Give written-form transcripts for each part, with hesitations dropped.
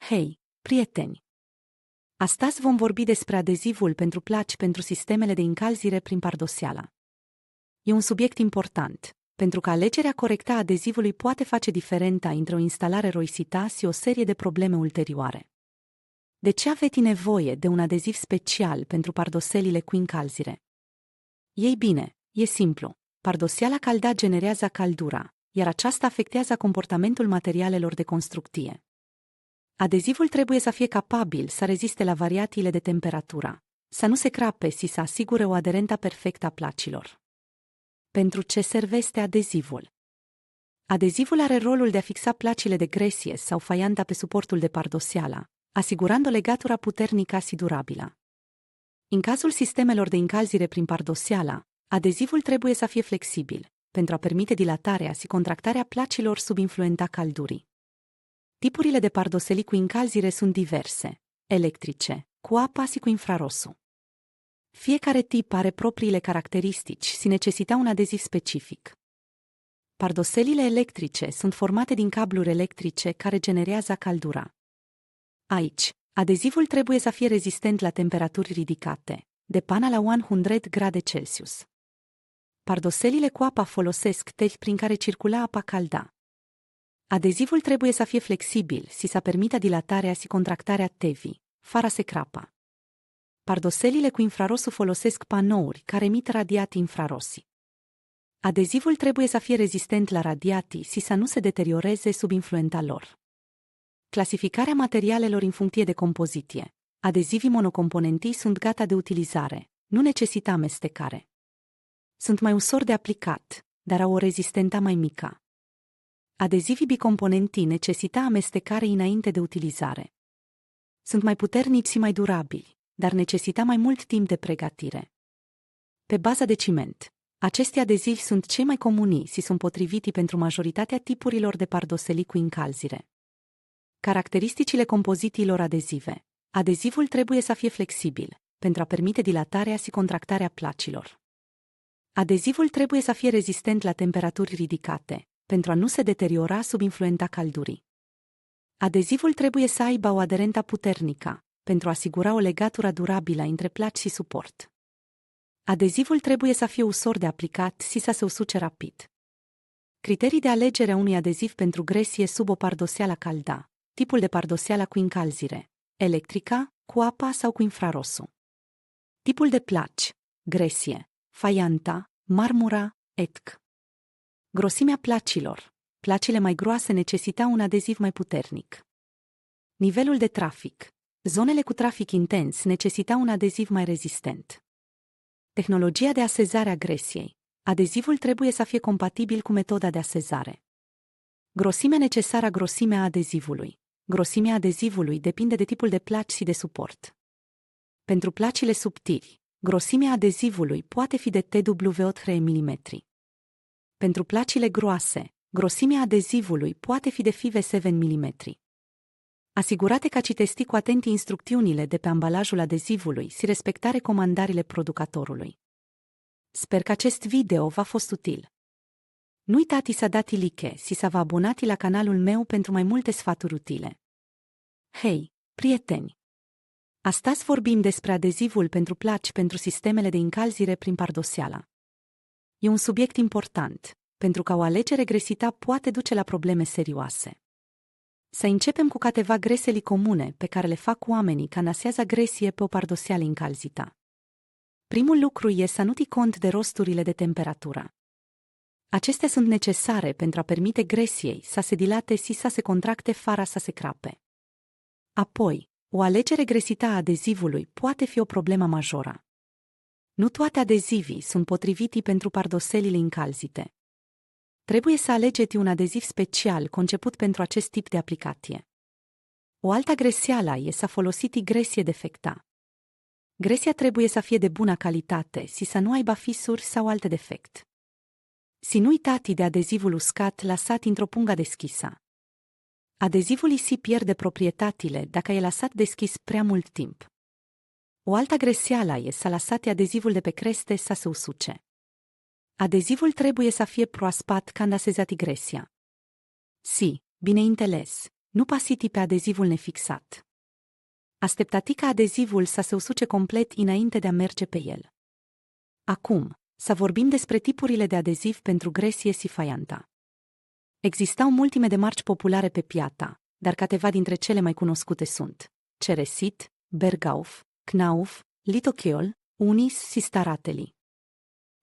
Hei, prieteni! Astăzi vom vorbi despre adezivul pentru placi pentru sistemele de încălzire prin pardoseală. E un subiect important, pentru că alegerea corectă a adezivului poate face diferența între o instalare roisită și o serie de probleme ulterioare. De ce aveți nevoie de un adeziv special pentru pardoselile cu încălzire? Ei bine, e simplu. Pardoseala caldă generează căldura, iar aceasta afectează comportamentul materialelor de construcție. Adezivul trebuie să fie capabil să reziste la variațiile de temperatură, să nu se crape și să asigure o aderență perfectă a placilor. Pentru ce servește adezivul? Adezivul are rolul de a fixa placile de gresie sau faianta pe suportul de pardoseală, asigurând o legătură puternică și durabilă. În cazul sistemelor de încălzire prin pardoseală, adezivul trebuie să fie flexibil, pentru a permite dilatarea și contractarea placilor sub influența căldurii. Tipurile de pardoselii cu încălzire sunt diverse: electrice, cu apă și cu infrarosul. Fiecare tip are propriile caracteristici și necesită un adeziv specific. Pardoselile electrice sunt formate din cabluri electrice care generează căldura. Aici, adezivul trebuie să fie rezistent la temperaturi ridicate, de până la 100 grade Celsius. Pardoselile cu apă folosesc tevi prin care circulă apa caldă. Adezivul trebuie să fie flexibil și să permită dilatarea și contractarea tevii, fără să crapă. Pardoselile cu infrarosul folosesc panouri care emit radiații infraroși. Adezivul trebuie să fie rezistent la radiații și să nu se deterioreze sub influența lor. Clasificarea materialelor în funcție de compoziție. Adezivii monocomponentii sunt gata de utilizare, nu necesită amestecare. Sunt mai ușor de aplicat, dar au o rezistență mai mică. Adezivii bicomponentii necesită amestecare înainte de utilizare. Sunt mai puternici și mai durabili, dar necesită mai mult timp de pregătire. Pe bază de ciment, aceste adezivi sunt cei mai comuni și sunt potriviti pentru majoritatea tipurilor de pardoselii cu încălzire. Caracteristicile compozițiilor adezive. Adezivul trebuie să fie flexibil, pentru a permite dilatarea și contractarea placilor. Adezivul trebuie să fie rezistent la temperaturi ridicate, pentru a nu se deteriora sub influența căldurii. Adezivul trebuie să aibă o aderență puternică, pentru a asigura o legătură durabilă între placi și suport. Adezivul trebuie să fie ușor de aplicat și să se usuce rapid. Criterii de alegere a unui adeziv pentru gresie sub o pardoseală caldă. Tipul de pardoseală cu încălzire: electrică, cu apă sau cu infrarosul. Tipul de placi: gresie, faianta, marmura, etc. Grosimea placilor. Placile mai groase necesită un adeziv mai puternic. Nivelul de trafic. Zonele cu trafic intens necesită un adeziv mai rezistent. Tehnologia de asezare a gresiei. Adezivul trebuie să fie compatibil cu metoda de asezare. Grosimea necesară. Grosimea adezivului. Grosimea adezivului depinde de tipul de placi și de suport. Pentru placile subtili, grosimea adezivului poate fi de TW3 mm. Pentru placile groase, grosimea adezivului poate fi de FIV7 mm. Asigurate că citești cu atenție instrucțiunile de pe ambalajul adezivului și respecta recomandările producătorului. Sper că acest video v-a fost util. Nu uitați să dați like și să vă abonați la canalul meu pentru mai multe sfaturi utile. Hei, prieteni! Astăzi vorbim despre adezivul pentru placi pentru sistemele de încălzire prin pardoseală. E un subiect important, pentru că o alegere greșită poate duce la probleme serioase. Să începem cu câteva greșeli comune pe care le fac oamenii când asează gresie pe o pardoseală încălzită. Primul lucru e să nu ții cont de rosturile de temperatură. Acestea sunt necesare pentru a permite gresiei să se dilate și să se contracte fără să se crape. Apoi, o alegere greșită a adezivului poate fi o problemă majoră. Nu toate adezivii sunt potriviti pentru pardoselile încălzite. Trebuie să alegeți un adeziv special conceput pentru acest tip de aplicație. O altă greșeală e să folosiți gresie defectă. Gresia trebuie să fie de bună calitate și să nu aibă fisuri sau alte defect. Și nu uitați de adezivul uscat lăsat într-o pungă deschisă. Adezivul îi pierde proprietățile dacă e lăsat deschis prea mult timp. O altă greșeală e să lăsați adezivul de pe creste să se usuce. Adezivul trebuie să fie proaspăt când asezați gresia. Si, bineînțeles, nu pasiti pe adezivul nefixat. Așteptati ca adezivul să se usuce complet înainte de a merge pe el. Acum, să vorbim despre tipurile de adeziv pentru gresie și faianta. Existau multime de marci populare pe piața, dar câteva dintre cele mai cunoscute sunt Ceresit, Bergdorf, Knauf, Litokol, Unis și Starateli.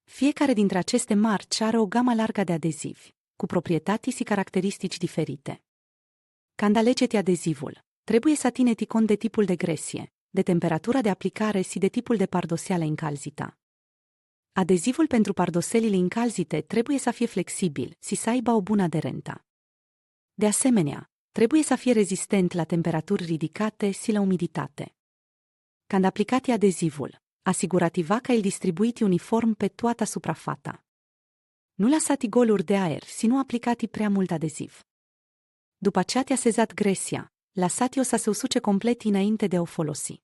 Fiecare dintre aceste marci are o gamă largă de adezivi, cu proprietăți și caracteristici diferite. Când alegeți adezivul, trebuie să țineți cont de tipul de gresie, de temperatura de aplicare și de tipul de pardoseală încălzită. Adezivul pentru pardoselile încălzite trebuie să fie flexibil și să aibă o bună aderență. De asemenea, trebuie să fie rezistent la temperaturi ridicate și la umiditate. Când aplicați adezivul, asigurați-vă că îl distribuiți uniform pe toată suprafața. Nu lăsați goluri de aer și nu aplicați prea mult adeziv. După ce ați asezat gresia, lăsați-o să se usuce complet înainte de a o folosi.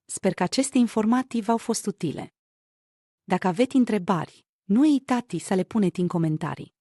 Sper că aceste informații v-au fost utile. Dacă aveți întrebări, nu ezitați să le puneți în comentarii.